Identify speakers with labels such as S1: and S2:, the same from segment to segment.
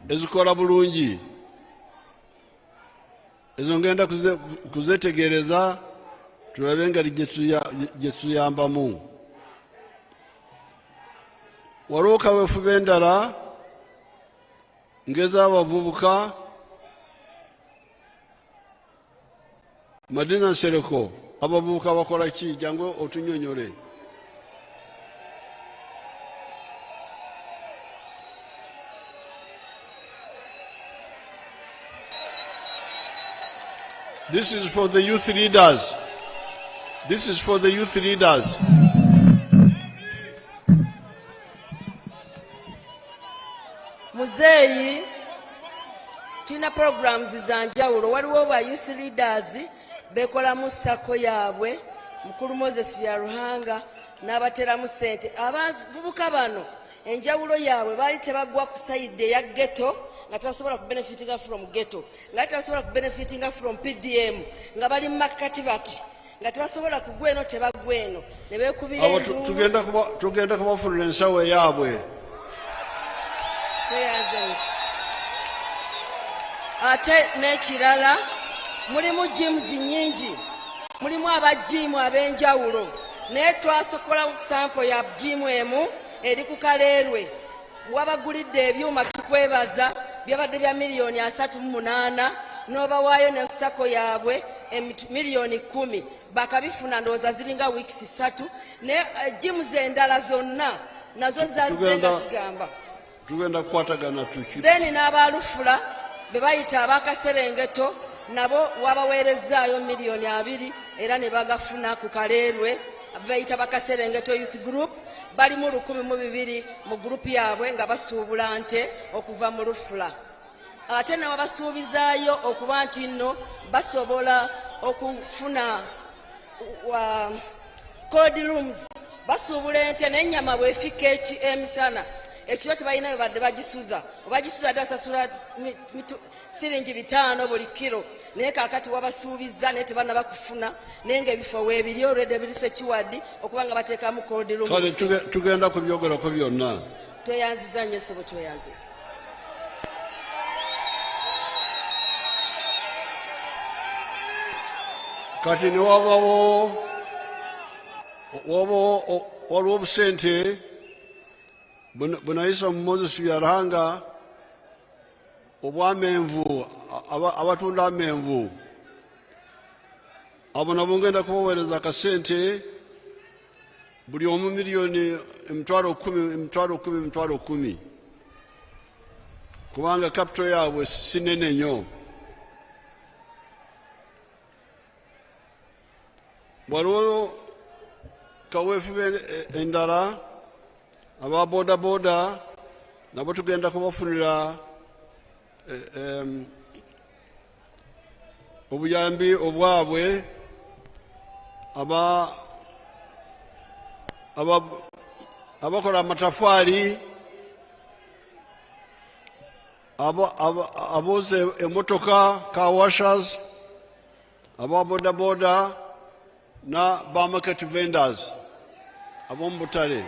S1: ezikola bulungi ezo ngenda kuzetegereza tulabe engeri gye tuyambamu. Waliwo kaweefube endala ng'ez'abavubuka. Madina Nsereko, abavubuka bakola ki? Jangu otunyonyole. This is for the youth leaders. This is for the youth leaders.
S2: Muzeeyi, tulina programs za njawulo. Waliwo ba youth leaders bekolamu sako yaabwe, mukulu Moses Byaruhanga n'abateramu ssente. Abavubuka bano enjawulo yaabwe baali tebagwa ku sayidi eya ghetto nga tebasobola ku benefitinga from ghetto, nga tebasobola ku benefitinga from PDM, nga bali mu makkati bati nga tebasobola kugwa eno tebagwa eno ne beekubira enduulu.
S1: Tugenda kubafunira ensawo yaabwe.
S2: Ate n'ekirala, mulimu gyms nnyingi, mulimu abajimu ab'enjawulo, naye twasokola sampo ya jimu emu eri ku Kaleerwe. Wabagulidde ebyuma tukwebaza byabadde bya miliyoni 38 n'obawaayo ne sako yaabwe miliyoni 10 bakabifuna ndowooza ziringa weeks 3 ne gyms endala zonna nazo zazzenga zigamba
S1: tugenda kukwatagana tuki.
S2: Then n'abalufula be bayita abakaserengeto nabo wabaweerezaayo miliyoni 2 era ne bagafuna ku Kaleerwe bayita bakaserengeto youth group. Bali mu 1,200 mu group yaabwe nga basuubula nte okuva mu lufula. Ate ne wabasuubizaayo okuba nti nno basobola okufuna code rooms, basuubula ente n'ennyama bwefika emisana ekiro tebalina badde bagisuza oba gisuza basasula siringi 5 buli kiro, naye kaakati wabasuubiza naye tebanna bakufuna naye ng'ebifo weebiri olwedde biri sekiwadi okuba nga bateekamu code room.
S1: Kale tugenda kubyogerako byonna.
S2: Tweyanziza nnyo sebo, tweyanze.
S1: Kati ne waliwo obusente bunayisa mu Moses Byaruhanga obw'amenvu, abatunda amenvu abo nabo ngenda kubaweereza akasente buli omu miliyoni 10,000 kubanga capital yaabwe si nene nnyo. Waliwo kaweefube endala aba boda boda nabo tugenda kubafunira obuyambi obwabwe. Abakola amatafaali, abooza emotoka car washers, aba boda boda na ba market vendors ab'omu butale.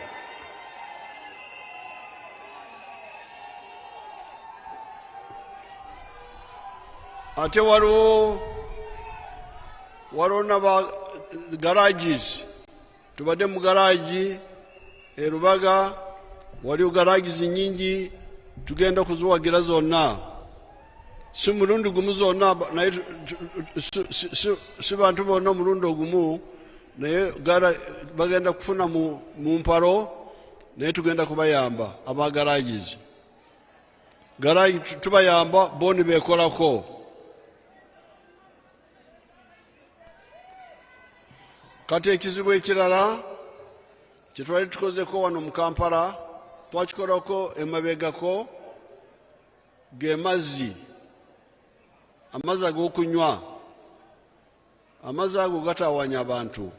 S1: Ate waliwo n'aba garages. Tubadde mu garagi Rubaga, waliwo garages nnyingi tugenda kuziwagira zonna. Si mulundi gumu zonna naye si bantu bonna omulundi ogumu, naye bagenda kufuna mu mpalo naye tugenda kubayamba aba garages. Garagi tubayamba boni beekolako. Kati ekizibu ekirala kye twali tukozeko wano mu Kampala twakikolako emabegako ge mazzi, amazzi ag'okunywa. Amazzi ago gataawanya abantu.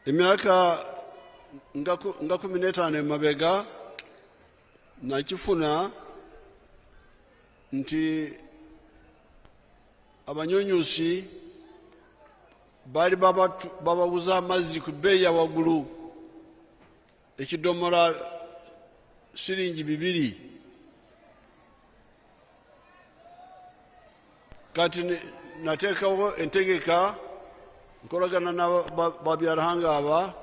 S1: Emyaka nga 15 emabega nakifuna nti abanyonyusi bali babaguza amazzi ku bbeeyi ya waggulu, ekidomola siringi 2. kati nateekawo entegeka nkolagana n'ababyarahanga aba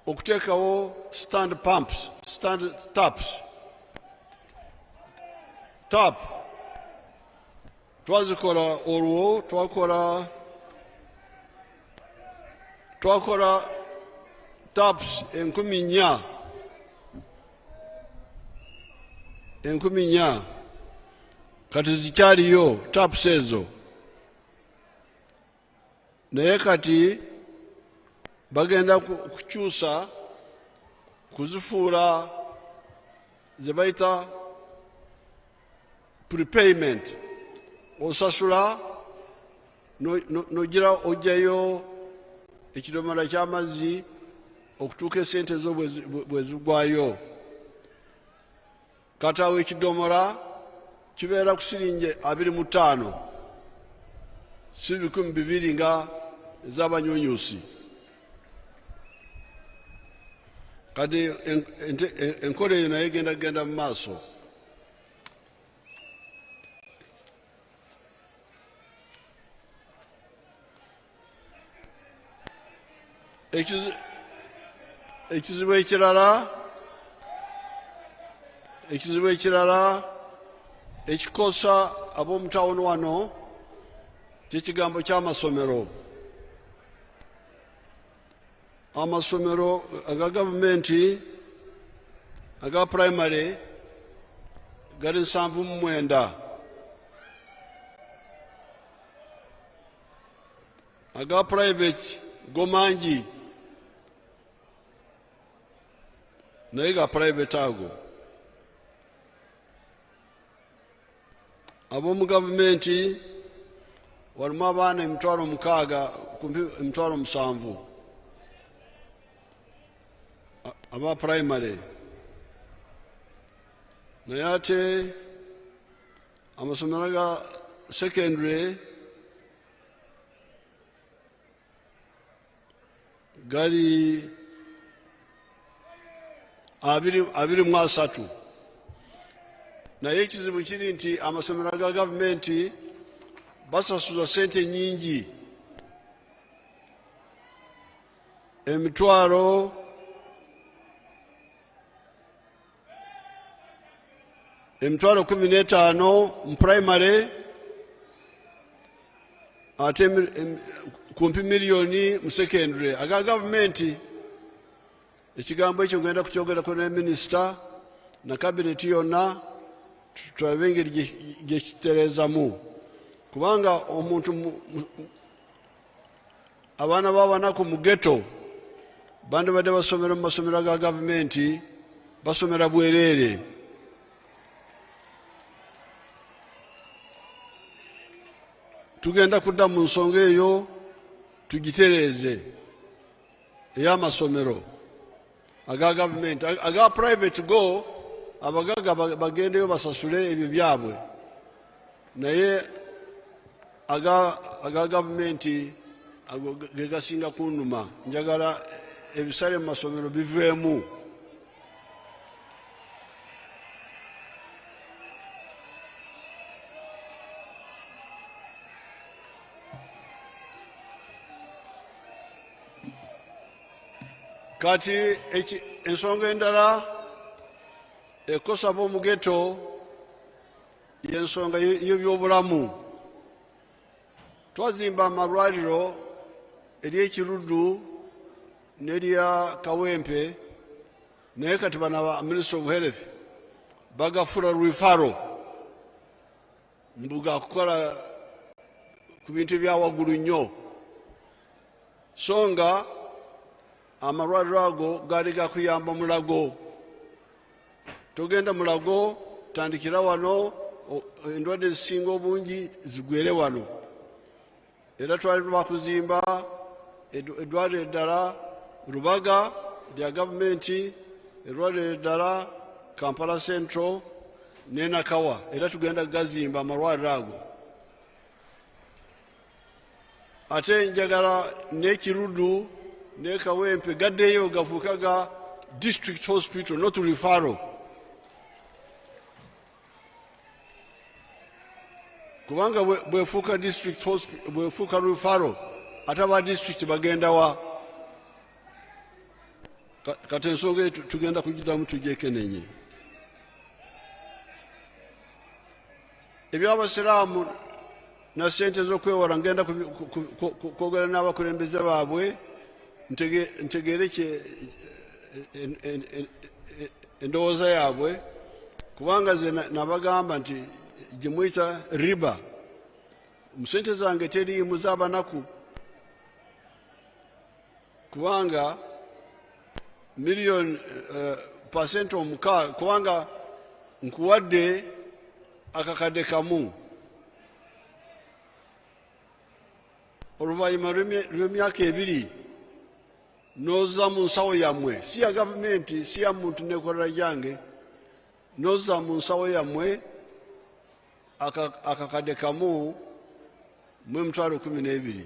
S1: okuteekawo stand pumps, stand taps. Tap twazikola olwo twakola taps 4,000 kati zikyaliyo taps ezo, naye kati bagenda kukyusa kuzifuula ze bayita prepayment. Osasula nogira ojjayo ekidomola ky'amazzi okutuuka esente zo bwe zigwayo. Kati awo ekidomola kibeera ku siringi 25, si 200 nga ez'abanyunyusi. Kati enkola eyo naye genda mu maaso. Ekizibu ekirala ekikosa ab'omu tawuni wano ky'ekigambo ky'amasomero. Amasomero aga gavumenti aga primary gali 79, aga private go mangi naye ga private ago. Ab'omu gavumenti walimu abaana 6,000 kumpi 7,000 aba primary, naye ate amasomero ga secondary gali 23. Naye ekizibu kiri nti amasomero ga gavumenti basasuza sente nyingi, emitwalo emitwalo 15 mu primary, ate kumpi miliyoni mu secondary aga gavumenti. Ekigambo ekyo genda kukyogerako ne minisita na kabineti yonna tulabe engeri gye kitereezamu, kubanga omuntu abaana b'abanaku mu ghetto bandibadde basomera mu masomero ga gavumenti, basomera bwereere. Tugenda kudda mu nsonga eyo tugitereeze ey'amasomero aga gavumenti. Aga private go abagaga bagendeyo basasule ebyo byabwe, naye aga gavumenti ge gasinga kunnuma. Njagala ebisale mu masomero biveemu. Kati ensonga endala ekosa ab'omu ghetto y'ensonga y'ebyobulamu. Twazimba amalwaliro ery'Ekiruddu n'erya Kawempe, naye kati bano Ministry of Health bagafula referral mbuga kukola ku bintu ebya waggulu nnyo, so nga amalwaliro ago gaali gakuyamba Mulago. Togenda Mulago, tandikira wano, endwadde ezisinga obungi zigwere wano. Era twali bakuzimba eddwaliro eddala Rubaga lya gavumenti, eddwaliro eddala Kampala Central ne Nakawa, era tugenda gazimba amalwaliro ago. Ate njagala n'Ekiruddu ne Kawempe gaddeyo gafuuka ga district hospital, not referral. kubanga bwefuuka district bwefuuka referral ate aba district bagenda wa kati ensonga tugenda kugiddamu tugyekenenye. Ebyabasiraamu na ssente z'okwewala ngenda kwogera n'abakulembeze baabwe ntegeere endowooza yaabwe, kubanga ze nabagamba nti gye muyita riba, mu ssente zange teriimu z'abanaku, kubanga miliyoni pasenti 6 kubanga nkuwadde akakadde kamu oluvannyuma lw'emyaka 2 noza mu nsawo yammwe, si ya gavumenti si ya muntu nekolera gyange, noza mu nsawo yammwe akakadde kamu mu emitwalo 12.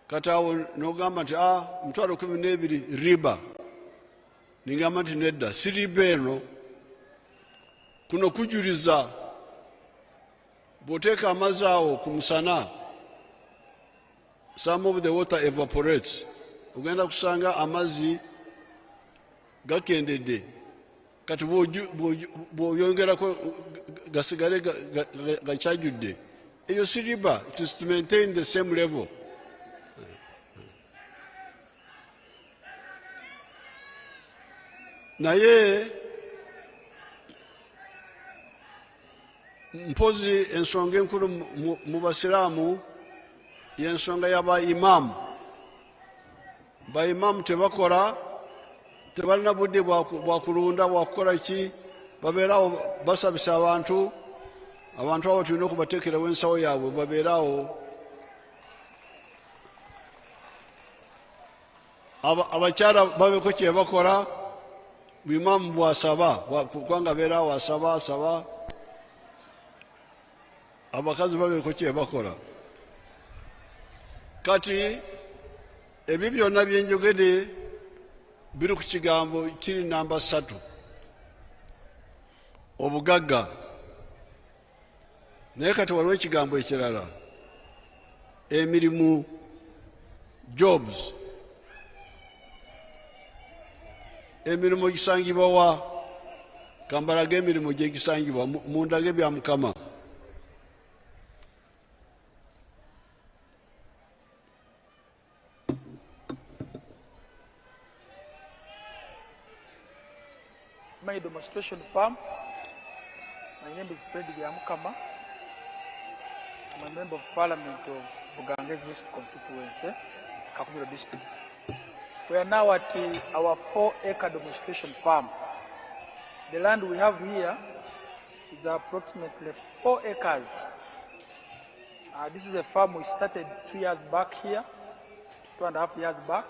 S1: Kati awo nogamba nti emitwalo 12 riba, ningamba nti nedda si riba eno. Kuno kujuliza bw'oteeka amazzi awo ku musana, some of the water evaporates, ogenda kusanga amazzi gakendedde, kati bw'oyongerako gasigale gakyajjudde. Eyo si riba, it is to maintain the same level. Naye mpozi ensonga enkulu mu basiraamu y'ensonga y'abaimaamu. Baimaamu tebakola, tebalina budde bwa kulunda bwa kukola ki, babeerawo basabisa abantu abo tulina okubateekerawo ensawo yaabwe, babeerawo. Abakyala babeeko kye bakola, imaamu bw'asaba kubanga abeerawo asaba, abakazi babeeko kye bakola. Kati ebyo byonna byenjogedde biri ku kigambo kiri namba 3, obugagga. Naye kati waliwo ekigambo ekirala, emirimu, jobs. Emirimu gisangibwa wa? Kambalaga emirimu gye gisangibwa mu ndage bya Mukama.
S3: My demonstration farm. My name is Pdm Zonal. I'm a member of Parliament of Bugangezi West Constituency, Kakumiro District. We are now at our 4-acre demonstration farm. The land we have here is approximately 4 acres. This is a farm we started 2 years back here, 2.5 years back.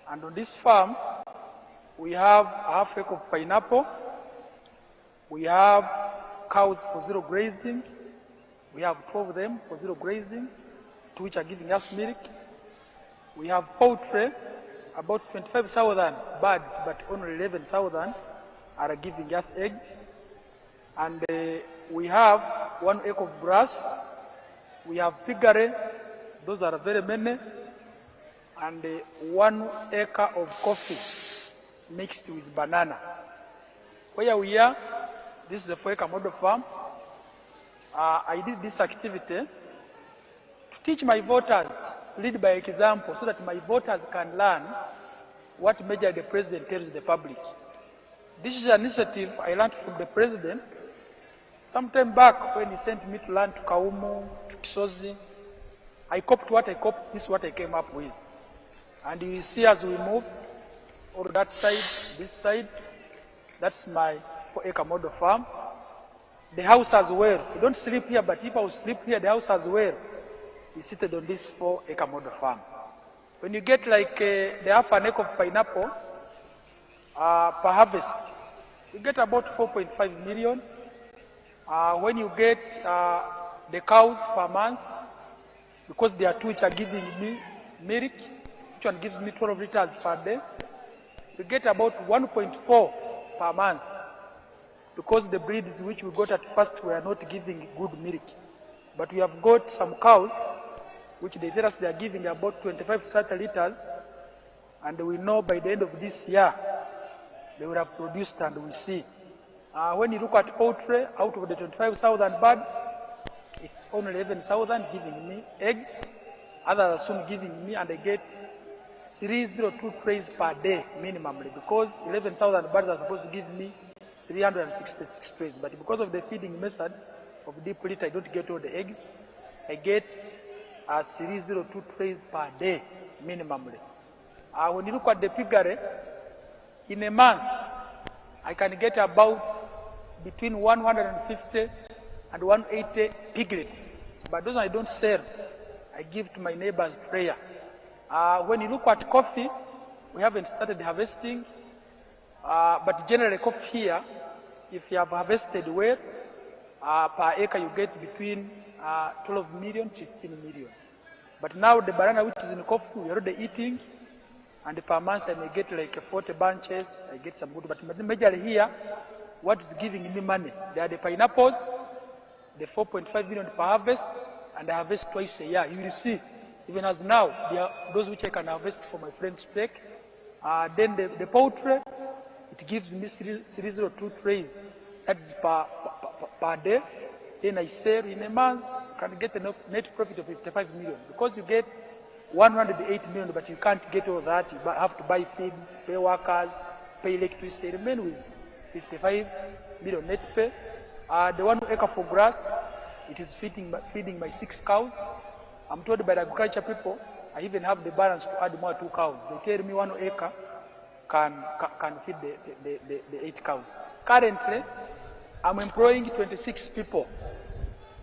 S3: And on this farm, we have a half acre of pineapple. We have cows for 0 grazing. We have 12 of them for 0 grazing, 2 which are giving us milk. We have poultry, about 25,000 birds, but only 11,000 are giving us eggs. And we have 1 acre of grass. We have piggery, those are very many. And 1 acre of coffee mixed with banana. Where we are, this is a 4-acre model farm. I did this activity to teach my voters, lead by example, so that my voters can learn what measure the president tells the public. This is an initiative I learned from the president sometime back when he sent me to learn to Kaumu, to Kisozi. I copied what I copied, this is what I came up with. And you see as we move, or that side, this side, that's my 4-acre model farm. The house as well. You don't sleep here, but if I would sleep here, the house as well is seated on this 4-acre model farm. When you get like the half an acre of pineapple per harvest, you get about 4.5 million. When you get the cows per month, because there are 2 which are giving me milk, each one gives me 12 liters per day, you get about 1.4 per month. because the breeds which we got at first were not giving good milk. But we have got some cows which they tell us they are giving about 25 to 30 liters, and we know by the end of this year they will have produced, and we see. When you look at poultry, out of the 25,000 birds, it's only 11,000 giving me eggs. Others are soon giving me, and I get 302 trays per day minimally, because 11,000 birds are supposed to give me 366 trays. But because of the feeding method of deep litter, I don't get all the eggs. I get 302 trays per day minimally. When you look at the piggery, in a month, I can get about between 150 and 180 piglets. But those I don't sell, I give to my neighbor's prayer. When you look at coffee, we haven't started harvesting, but generally coffee here, if you have harvested well, per acre you get between 12 million, 15 million. But now the banana which is in coffee, we are already eating, and per month I may get like 40 bunches, I get some good, but majorly here, what is giving me money? They are the pineapples, the 4.5 million per harvest, and I harvest twice a year. You will see, even as now, they are those which I can harvest for my friend's take. Then the poultry, it gives me 302 trays. That's per day. Then I sell in a month, can get a net profit of 55 million. Because you get 108 million, but you can't get all that. You have to buy feeds, pay workers, pay electricity. Remain with 55 million net pay. The 1 acre for grass, it is feeding my 6 cows. I'm told by the agriculture people, I even have the balance to add more 2 cows. They tell me 1 acre can feed the 8 cows. Currently, I'm employing 26 people.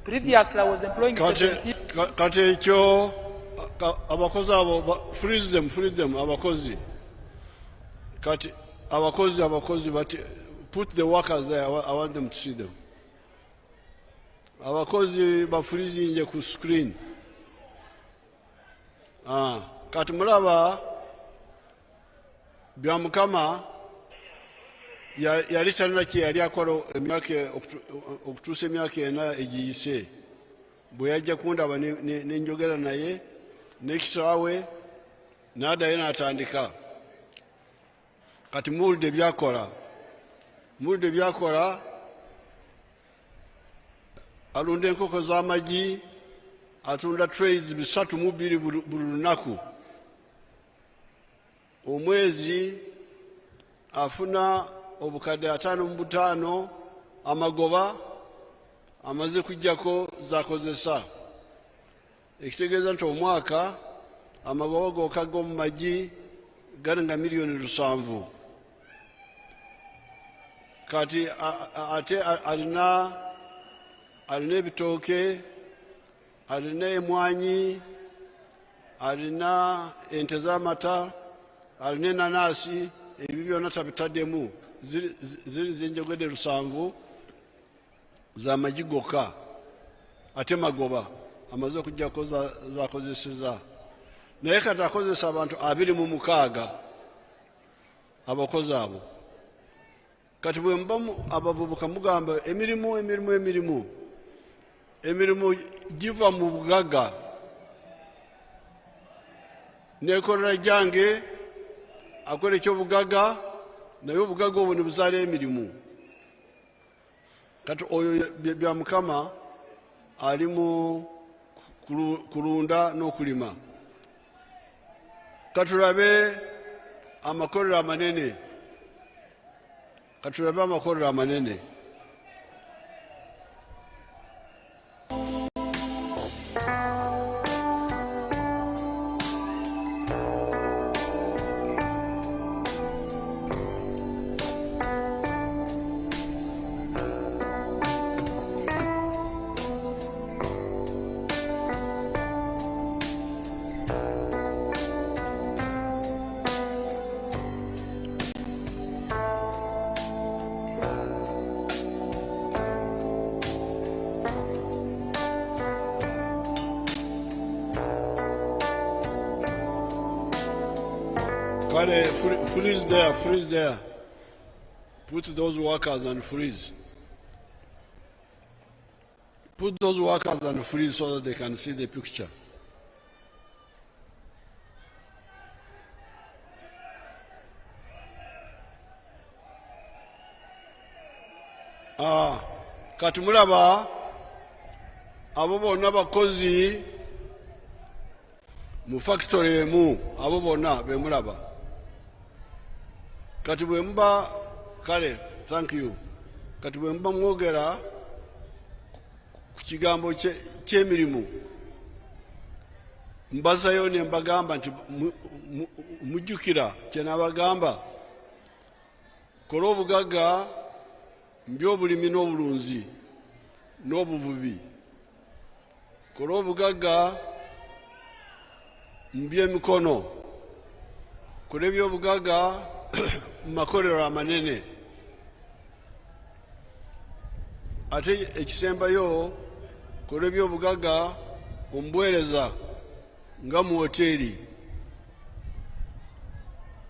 S3: Previously, I was employing 17.
S1: Katecho, abakozi freeze them, abakozi. Kati, abakozi, but put the workers there. I want them to see them. Abakozi ba freeze nje ku screen. Kati mulaba bya Mukama yali talina kye yali akola emyaka okutuusa emyaka ena egiyise. Bwe yajja kundaba nenjogera naye n'ekitaawe n'addayo n'atandika. Kati muwulidde byakola, alunda enkoko z'amagi, atunda trays 3 buli lunaku. Omwezi afuna obukadde 55 amagoba amaze kujjako zakozesa. Ekitegeeza nti omwaka amagoba gokka g'omu magi gali nga miliyoni 7. Kati ate alina ebitooke, alina emwanyi, alina ente z'amata, alina enanasi. Ebyo byonna tabitaddemu, ziri zenjogedde 7 z'amagi gokka, ate magoba amaze okujjako zakozeseza. Naye kati akozesa abantu 26 abakozi abo. Kati bwe mba abavubuka mugamba emirimu giva mu bugagga. Nekolera jange akola ekyobugagga, naye obugagga obwo ne buzaala emirimu. Kati oyo bya Mukama ali mu kulunda n'okulima. Katulabe amakolero amanene. Freeze there. Put those workers and freeze. Put those workers on freeze so that they can see the picture. Kati mulaba abo bonna bakozi mu factory emu, abo bonna be mulaba. Kati bwe mba kale, thank you. Kati bwe mba mwogera ku kigambo ky'emirimu, mbazayo ne mbagamba nti mujjukira kye nabagamba, kola obugagga by'obulimi n'obulunzi n'obuvubi, kola obugagga mu by'emikono, kola eby'obugagga mu makolero amanene, ate ekisembayo kola eby'obugagga omubuweereza nga mu hoteeri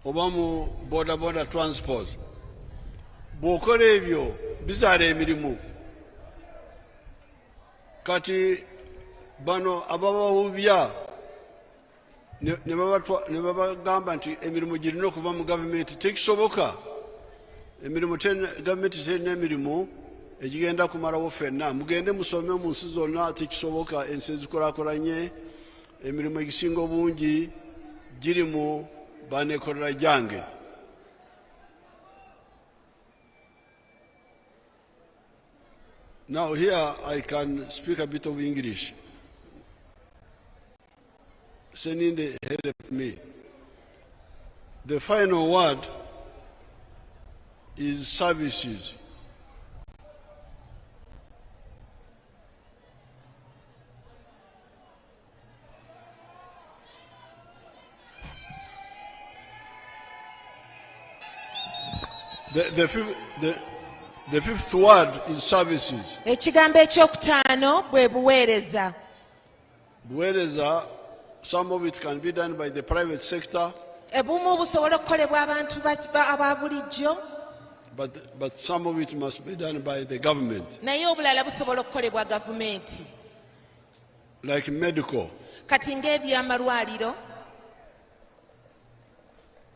S1: oba mu boda transport. Bw'okola ebyo bizaala emirimu. Kati bano ababawubya ne babagamba nti emirimu girina okuva mu gavumenti. Tekisoboka. Gavumenti terina emirimu egigenda kumalawo ffenna. Mugende musome mu nsi zonna, tekisoboka. Ensi ezikulaakulanye emirimu egisinga obungi giri mu baneekolera gyange. Now here I can speak a bit of English. Seninde help me. The final word is services. The fifth word is services.
S4: Ekigambo ekyokutaano bwe buweereza.
S1: Buweereza, some of it can be done by the private sector.
S4: Ebumu busobola okukolebwa abantu aba bulijjo.
S1: But some of it must be done by the government.
S4: Naye obulala busobola okukolebwa gavumenti.
S1: Like medical.
S4: Kati ng'ebyamalwaliro.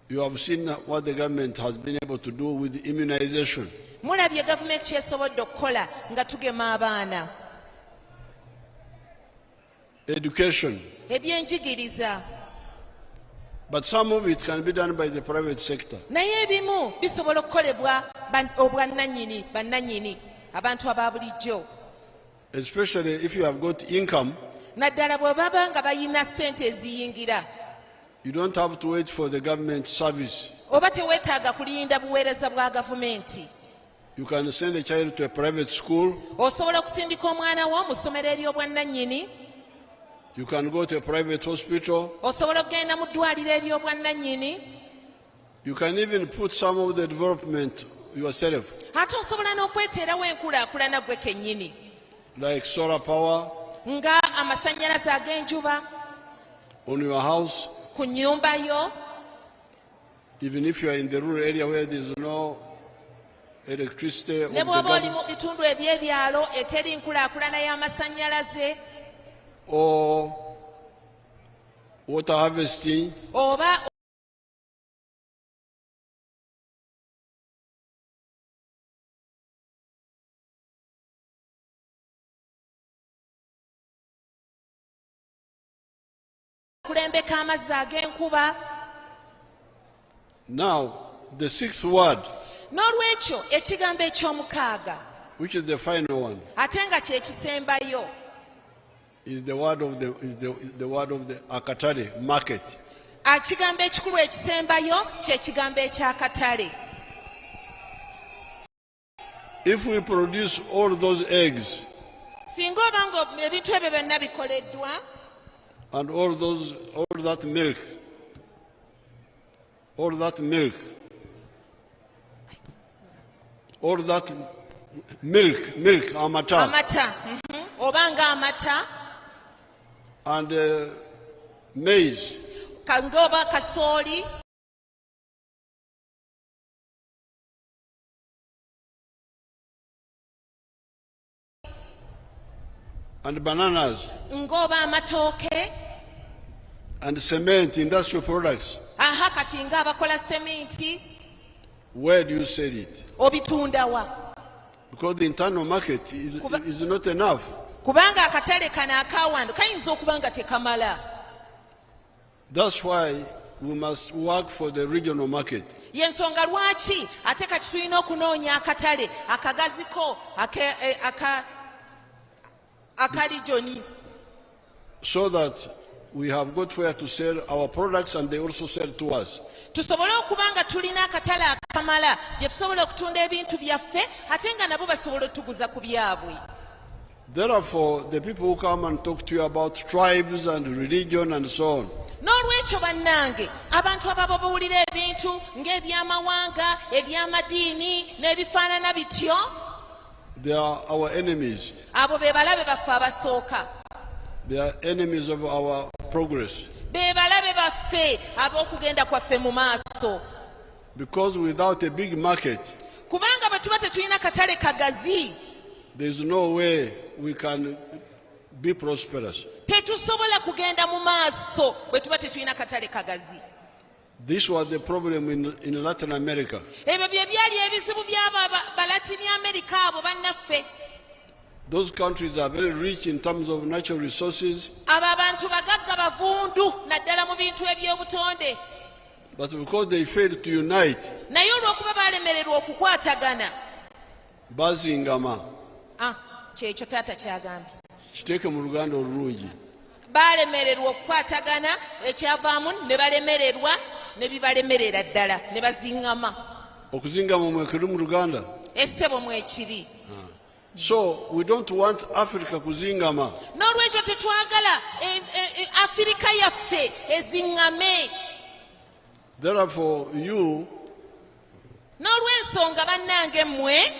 S1: You have seen what the government has been able to do with immunization.
S4: Mulabye gavumenti kyesobodde okukola nga tugema abaana.
S1: Education.
S4: Ebyenjigiriza.
S1: But some of it can be done by the private sector.
S4: Naye ebimu bisobola okukolebwa bannannyini abantu aba bulijjo.
S1: Especially if you have got income.
S4: Naddala bwe baba nga bayina ssente eziyingira.
S1: You don't have to wait for the government service.
S4: Oba teweetaaga kulinda buweereza bwa gavumenti.
S1: You can send a child to a private school.
S4: Osobola okusindika omwana wo mu ssomero ery'obwannannyini.
S1: You can go to a private hospital.
S4: Osobola okugenda mu ddwaliro ery'obwannannyini.
S1: You can even put some of the development yourself.
S4: Ate osobola n'okweteerawo enkulaakulana gwe kennyini.
S1: Like solar power.
S4: Nga amasannyalaze ag'enjuba.
S1: On your house.
S4: Ku nnyumba yo.
S1: Even if you are in the rural area where there is no electricity.
S4: Ne bw'oba oli mu bitundu eby'ebyalo eteri nkulaakulana y'amasannyalaze.
S1: Or water harvesting.
S4: Oba kulembeka amazzi ag'enkuba.
S1: Now, the sixth word.
S4: N'olwekyo ekigambo eky'omukaaga.
S1: Which is the final one.
S4: Ate nga kye kisembayo.
S1: Is the word of the akatale, market.
S4: Ekigambo ekikulu ekisembayo kye kigambo eky'akatale.
S1: If we produce all those eggs.
S4: Singa oba nga ebintu ebyo byonna bikoleddwa.
S1: And all that milk. All that milk. All that milk, amata.
S4: Amata. Oba nga amata.
S1: And maize.
S4: Kanga oba kasooli.
S1: and bananas
S4: ng'oba amatooke
S1: and cement, industrial products,
S4: aha kati ng'abakola seminti
S1: where do you sell it?
S4: obitunda wa?
S1: Because the internal market is not enough.
S4: Kubanga akatale kano akawando kayinza okuba nga tekamala.
S1: That's why we must work for the regional market.
S4: Yensonga lwaki ate kati tulina okunoonya akatale akagaziko akalijoni,
S1: so that we have got where to sell our products and they also sell to us.
S4: tusobole okuba nga tulina akatale akamala gye tusobola okutunda ebintu byaffe ate nga nabo basobola otuguza ku byabwe.
S1: Therefore, the people who come and talk to you about tribes and religion and so on,
S4: n'olwekyo bannange abantu ababa bawulira ebintu ng'ebyamawanga ebyamadiini n'ebifaanana bityo,
S1: they are our enemies.
S4: abo be balabe baffe abasooka,
S1: They are enemies of our progress.
S4: be balabe baffe ab'okugenda kwaffe mu maaso.
S1: Because without a big market,
S4: Kubanga bwe tuba tetulina katale kagazi,
S1: there is no way we can be prosperous.
S4: tetusobola kugenda mu maaso bwe tuba tetulina katale kagazi.
S1: This was the problem in Latin America.
S4: Ebyo bye byali ebizibu by'abalatini America abo bannaffe.
S1: Those countries are very rich in terms of natural resources,
S4: Abo abantu bagagga bavundu naddala mu bintu eby'obutonde,
S1: but because they failed to unite,
S4: naye olw'okuba baalemererwa okukwatagana,
S1: bazingama.
S4: kyekyo taata kyagambye,
S1: Kiteeke mu Luganda olulungi.
S4: baalemererwa okukwatagana, ekyavaamu ne balemererwa ne bibalemerera ddala ne baziŋŋama.
S1: Okuzingama mwekiri mu Luganda.
S4: Essebo mwekiri.
S1: So we don't want Africa kuzingama.
S4: N'olwekyo tetwagala Afirika yaffe eziŋŋame.
S1: Therefore, you
S4: N'olw'ensonga bannange mmwe,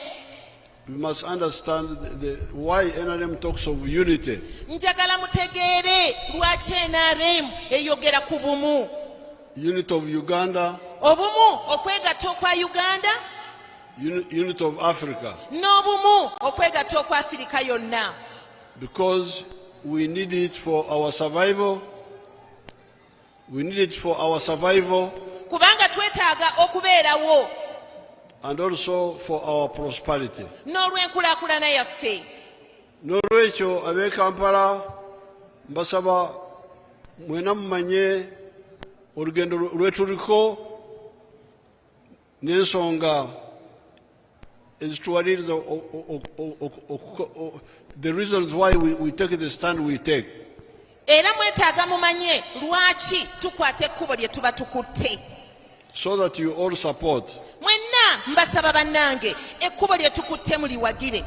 S1: must understand why NRM talks of unity.
S4: njagala mutegeere lwaki NRM eyogera ku bumu.
S1: Unity of Uganda,
S4: Obumu okwegatta okwa Uganda,
S1: unity of Africa.
S4: n'obumu okwegatta okwa Afirika yonna.
S1: Because we need it for our survival. We need it for our survival
S4: Kubanga twetaaga okubeerawo
S1: and also for our prosperity.
S4: n'olw'enkulaakulana yaffe.
S1: N'olwekyo ab'e Kampala mbasaba mwena mumanye olugendo lwetuliko n'ensonga ezituwaliriza the reasons why we take the stand we take.
S4: Era mwetaaga mumanye lwaki tukwata ekkubo lye tuba tukutte.
S1: So that you all support.
S4: Mwenna mbasaba bannange ekkubo lye tukutte muliwagire.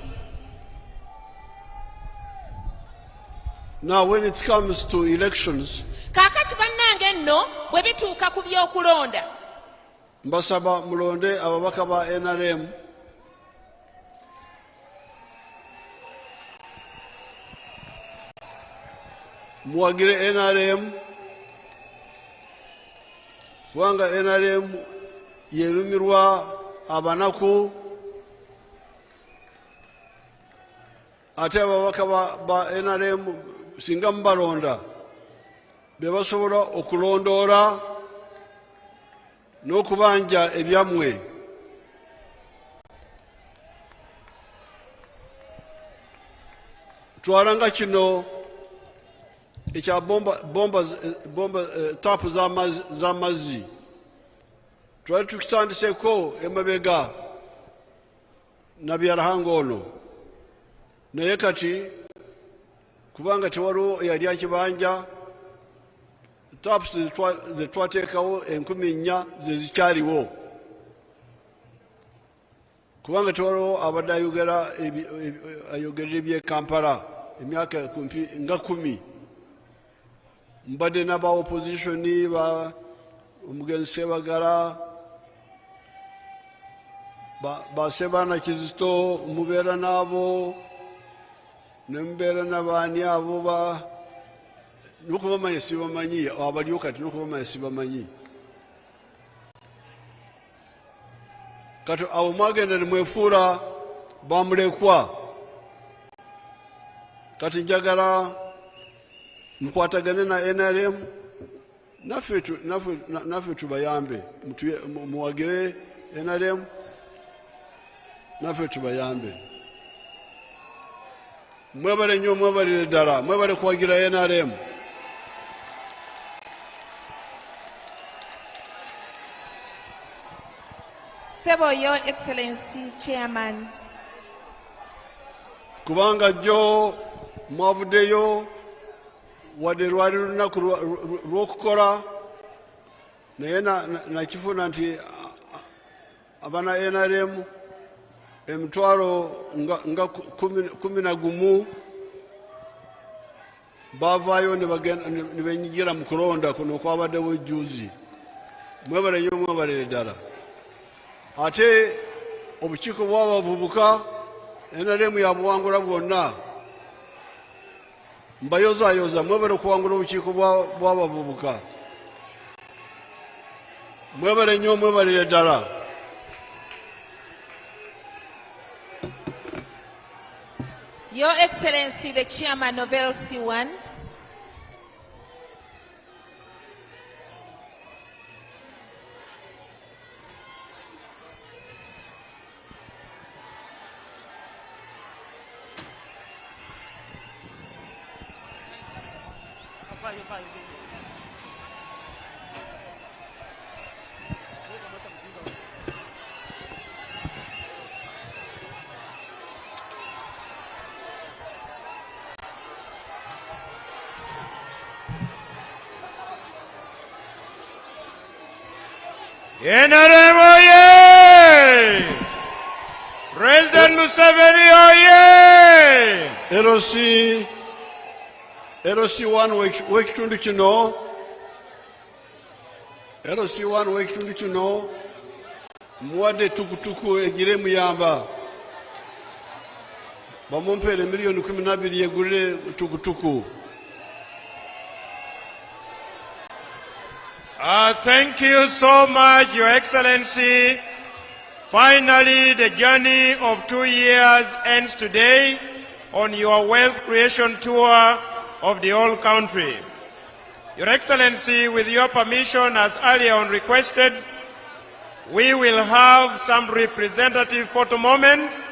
S1: Now when it comes to elections,
S4: Kaakati bannange nno bwe bituuka ku by'okulonda,
S1: mbasaba mulonde ababaka ba NRM muwagire NRM kubanga NRM yerumirwa abanaku, ate ababaka ba NRM singa mubalonda be basobola okulondoora n'okubanja ebyammwe. Twalanga kino ekya bomba taapu z'amazzi twali tukitandiseko emabega nabyalahanga ono, naye kati kubanga tewaliwo eyali akibanja, taapu ze twateekawo 4,000 ze zikyaliwo kubanga tewaliwo abadde ayogerera eby'e Kampala emyaka nga 10. Mbadde n'aba oppositioni ba omugenzi Sebagala, ba Sebana Kizito mubeera n'abo, ne mubeera n'abaani abo n'okubamanya sibamanyi, abaliwo kati n'okubamanya sibamanyi. Kati abo mwagenda ne mwefuula bamulekwa. kati njagala mukwatagane na NRM naffe tubayambe muwagire NRM naffe tubayambe mwebale nnyo mwebalire ddala mwebale kuwagira NRM.
S4: Sebo, Your Excellency Chairman.
S1: Kubanga jjo mwavuddeyo wadde lwali lunaku lw'okukola naye nakifuna nti abana NRM emitwalo nga 11 baavaayo ne benyigira mu kulonda kuno okwabaddewo ejjuuzi. Mwebale nnyo mwebalire ddala. Ate obukiiko bw'abavubuka NRM yabuwangula bwonna. Mbayozaayoza mwebale okuwangula obukiiko bw'abavubuka. Mwebale nnyo mwebalire ddala.
S4: Your Excellency the Chairman of LC1.
S5: NRM oye! President Museveni oye!
S1: LC1 w'ekitundu kino LC1 w'ekitundu kino muwadde tukutuku egire muyamba bamumpeere miliyoni 12 yegulire tukutuku.
S5: Thank you so much, Your Excellency. Finally, the journey of 2 years ends today on your wealth creation tour of the whole country. Your Excellency, with your permission, as earlier on requested, we will have some representative photo moments.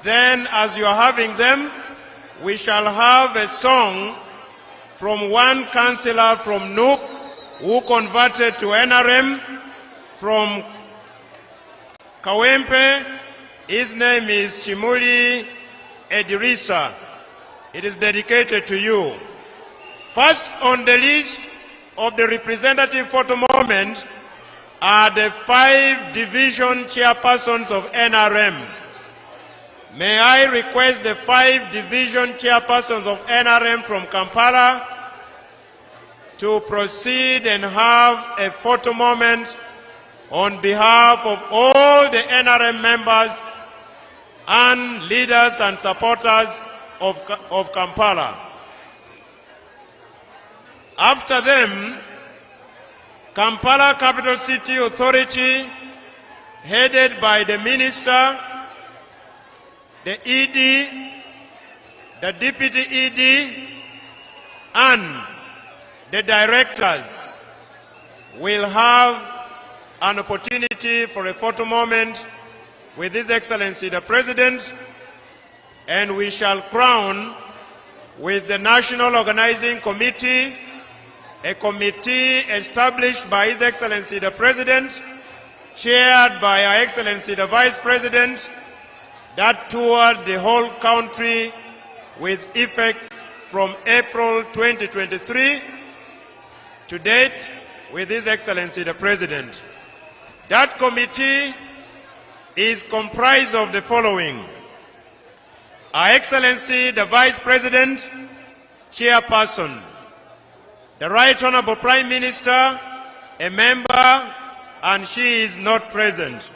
S5: Then, as you are having them, we shall have a song from one councillor from Nook who converted to NRM from Kawempe. His name is Chimuli Edirisa. It is dedicated to you. First on the list of the representative photo moment are the 5 division chairpersons of NRM. May I request the 5 division chairpersons of NRM from Kampala to proceed and have a photo moment on behalf of all the NRM members and leaders and supporters of Kampala. After them, Kampala Capital City Authority, headed by the Minister, the ED, the Deputy ED, and the directors will have an opportunity for a photo moment with His Excellency the President, and we shall crown with the National Organizing Committee, a committee established by His Excellency the President, chaired by Her Excellency the Vice President, that toured the whole country with effect from April 2023 to date with His Excellency the President. That committee is comprised of the following: Her Excellency the Vice President, Chairperson, the Right Honorable Prime Minister, a member, and she is not present.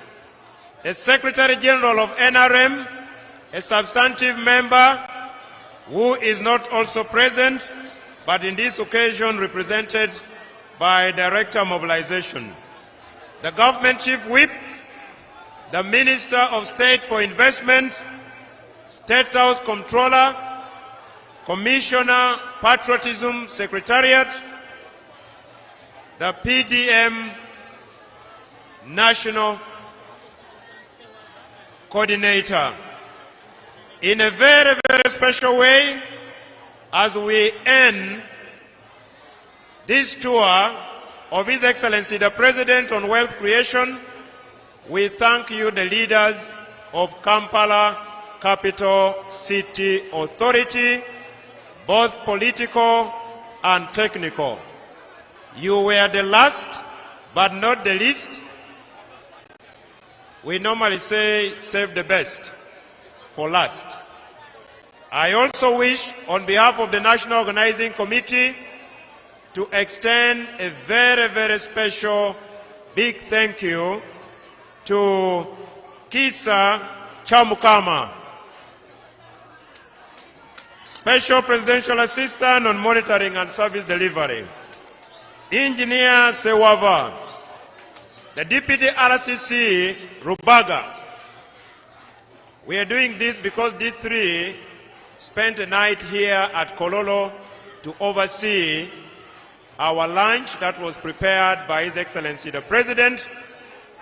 S5: The Secretary General of NRM, a substantive member, who is not also present, but in this occasion represented by Director Mobilization. The Government Chief Whip, the Minister of State for Investment, State House Controller, Commissioner, Patriotism Secretariat, the PDM National Coordinator. In a very, very special way, as we end this tour of His Excellency the President on Wealth Creation, we thank you, the leaders of Kampala Capital City Authority, both political and technical. You were the last, but not the least. We normally say, save the best for last. I also wish, on behalf of the National Organizing Committee, to extend a very, very special big thank you to Kisa Chamukama, Special Presidential Assistant on Monitoring and Service Delivery, Engineer Sewava, the Deputy RCC Rubaga. We are doing this because D3 spent a night here at Kololo to oversee our lunch that was prepared by His Excellency the President,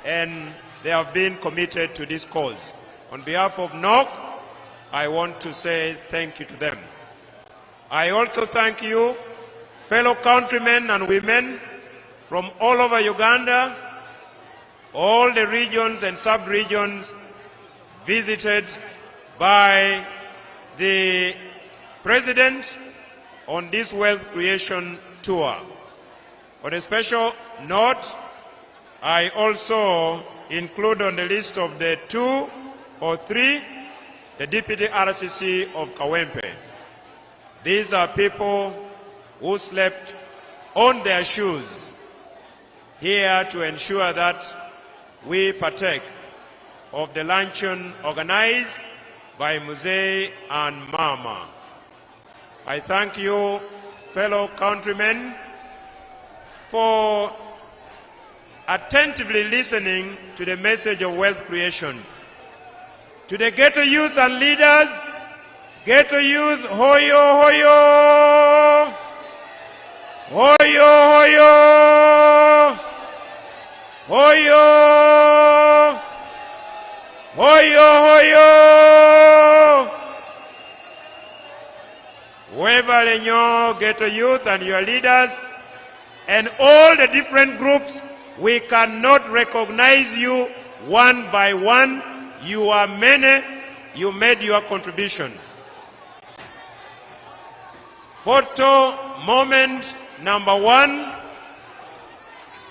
S5: and they have been committed to this cause. On behalf of NOC, I want to say thank you to them. I also thank you, fellow countrymen and women from all over Uganda, all the regions and sub-regions visited by the President on this wealth creation tour. On a special note, I also include on the list of the 2 or 3 the Deputy RCC of Kawempe. These are people who slept on their shoes here to ensure that we partake of the luncheon organized by Museveni and Mama. I thank you, fellow countrymen, for attentively listening to the message of wealth creation. To the ghetto youth and leaders, ghetto youth, hoyo, hoyo! Hoyo, hoyo! Hoyo! Hoyo, hoyo! Webale nyo, ghetto youth and your leaders, and all the different groups, we cannot recognize you one by one. You are many. You made your contribution. Photo moment number 1.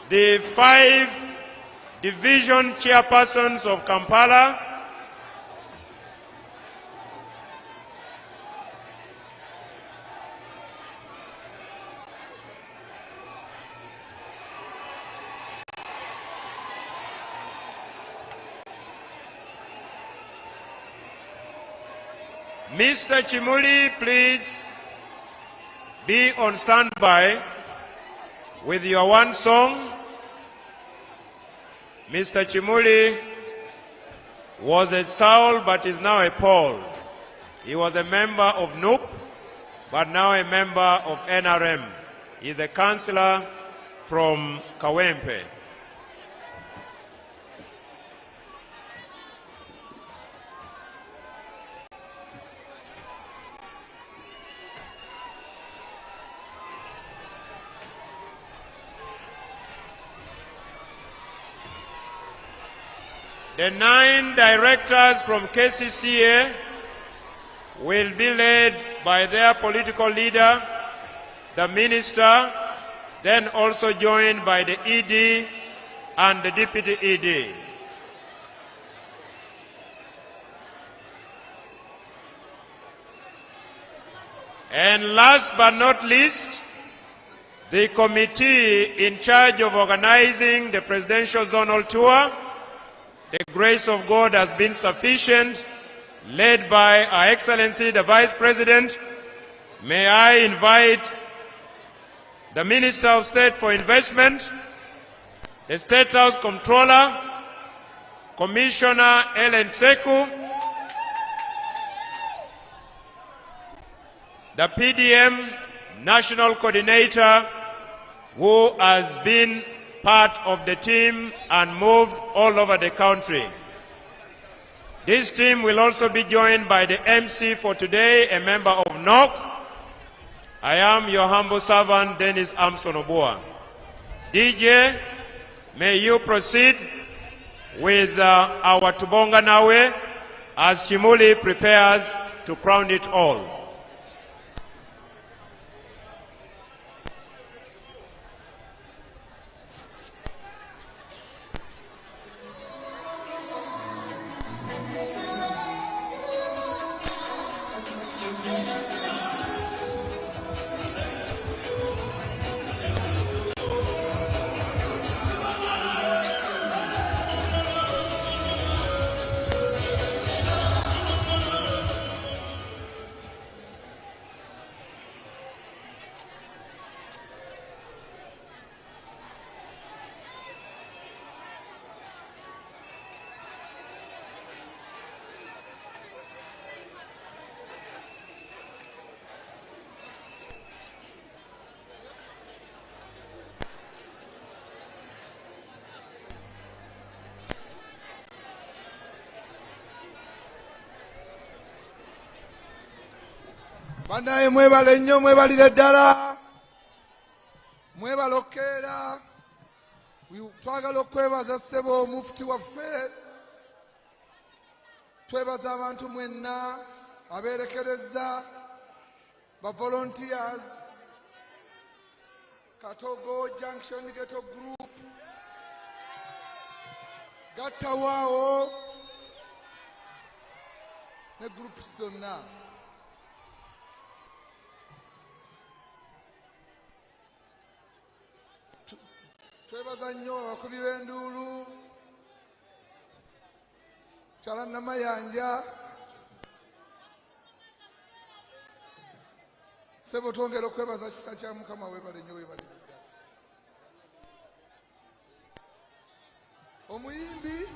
S5: The 5 division chairpersons of Kampala, Mr. Chimuli, please be on standby with your one song. Mr. Chimuli was a Saul but is now a Paul. He was a member of NUP but now a member of NRM. He is a councillor from Kawempe. The 9 directors from KCCA will be led by their political leader, the minister, then also joined by the ED and the deputy ED. And last but not least, the committee in charge of organizing the Presidential Zonal Tour. The grace of God has been sufficient, led by Our Excellency the Vice President. May I invite the Minister of State for Investment, the State House Controller, Commissioner Ellen Seku, the PDM National Coordinator, who has been part of the team and moved all over the country. This team will also be joined by the MC for today, a member of NOC. I am your humble servant, Dennis Amson Oboa. DJ, may you proceed with our Tubonga Nawe as Chimuli prepares to crown it all.
S6: Banaye mwebale nnyo mwebalire ddala mwebale okkeera twagala okwebaza ssebo omufuti waffe twebaza abantu mwenna abeerekereza ba volunteers Katogo Junction Ghetto Group Gattawaawo ne group zonna. Twebaza nnyo abakubi b'enduulu Kyala Namayanja ssebo twongera okwebaza kisa kya Mukama weebale nnyo weebalire ddala. Omuyimbi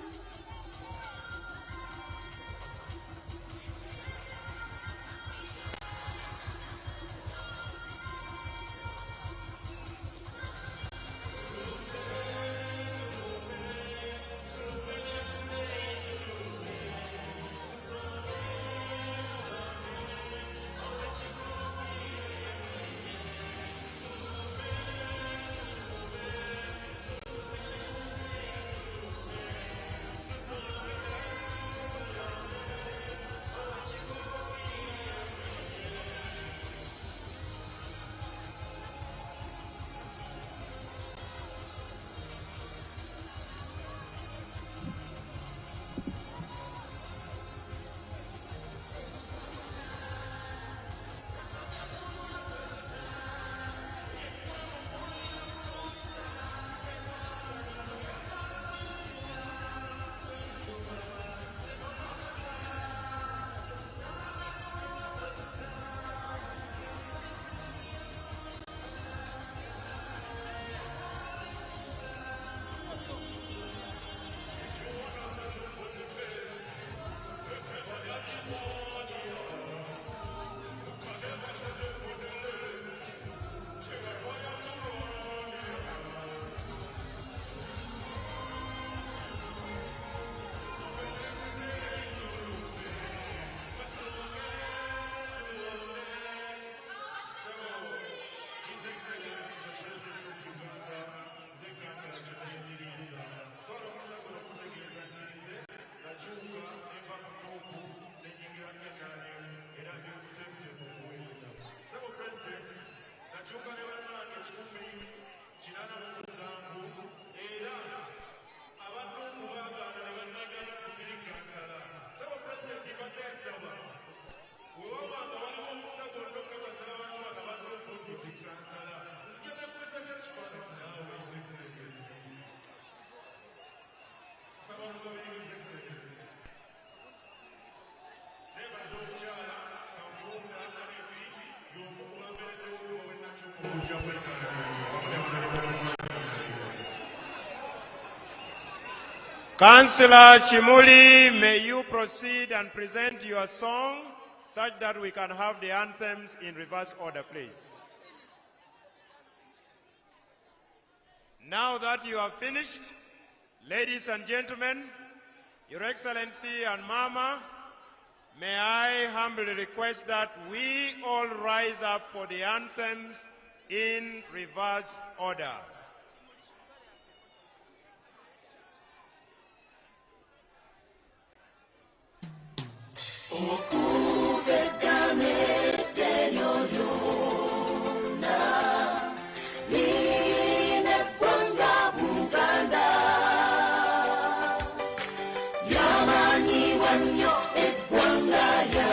S5: Councillor Chimuli, may you proceed and present your song such that we can have the anthems in reverse order, please. Now that you have finished, ladies and gentlemen, Your Excellency and Mama, may I humbly request that we all rise up for the anthems in reverse order.
S7: Oh,